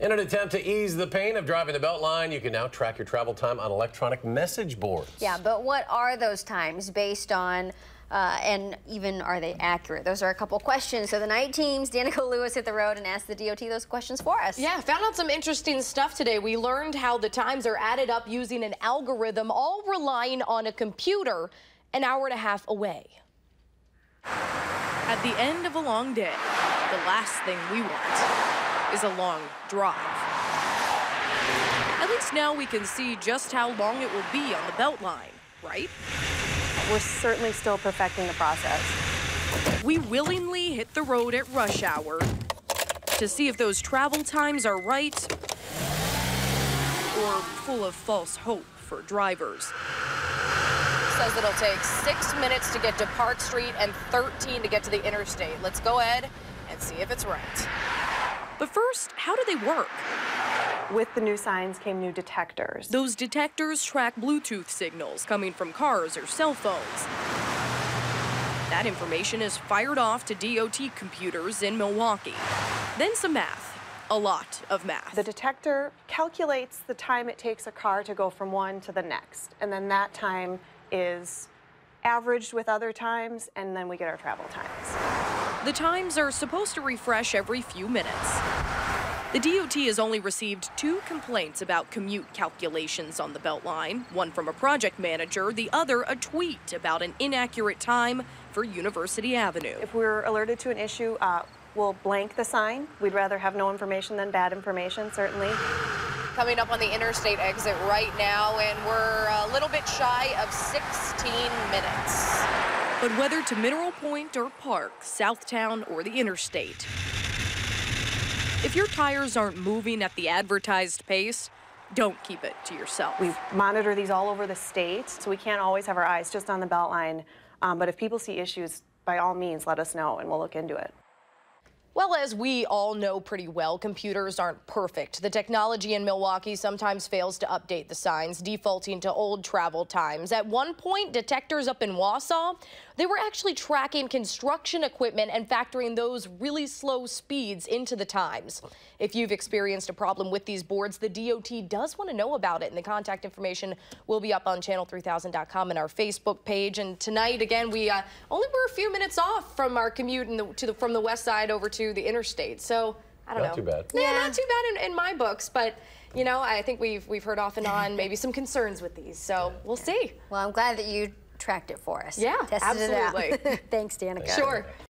In an attempt to ease the pain of driving the Beltline, you can now track your travel time on electronic message boards. Yeah, but what are those times based on, and even are they accurate? Those are a couple questions. So the night teams, Danica Lewis, hit the road and asked the DOT those questions for us. Yeah, found out some interesting stuff today. We learned how the times are added up using an algorithm, all relying on a computer an hour and a half away. At the end of a long day, the last thing we want is a long drive. At least now we can see just how long it will be on the Beltline, right? We're certainly still perfecting the process. We willingly hit the road at rush hour to see if those travel times are right or full of false hope for drivers. Says it'll take 6 minutes to get to Park Street and 13 to get to the interstate. Let's go ahead and see if it's right. But first, how do they work? With the new signs came new detectors. Those detectors track Bluetooth signals coming from cars or cell phones. That information is fired off to DOT computers in Milwaukee. Then some math, a lot of math. The detector calculates the time it takes a car to go from one to the next, and then that time is averaged with other times, and then we get our travel times. The times are supposed to refresh every few minutes. The DOT has only received 2 complaints about commute calculations on the Beltline, one from a project manager, the other a tweet about an inaccurate time for University Avenue. If we're alerted to an issue, we'll blank the sign. We'd rather have no information than bad information, certainly. Coming up on the interstate exit right now, and we're a little bit shy of 16 minutes. But whether to Mineral Point or Park, Southtown or the interstate, if your tires aren't moving at the advertised pace, don't keep it to yourself. We monitor these all over the state, so we can't always have our eyes just on the Beltline. But if people see issues, by all means, let us know and we'll look into it. Well, as we all know pretty well, computers aren't perfect. The technology in Milwaukee sometimes fails to update the signs, defaulting to old travel times. At one point, detectors up in Wausau, they were actually tracking construction equipment and factoring those really slow speeds into the times. If you've experienced a problem with these boards, the DOT does want to know about it, and the contact information will be up on channel3000.com and our Facebook page. And tonight, again, we only were a few minutes off from our commute from the west side over to the interstate. So I don't know. Not too bad. Yeah, not too bad in my books, but you know, I think we've heard off and on maybe some concerns with these. So we'll see. Well, I'm glad that you tracked it for us. Yeah, Tested absolutely. it out. Thanks, Danica. Sure.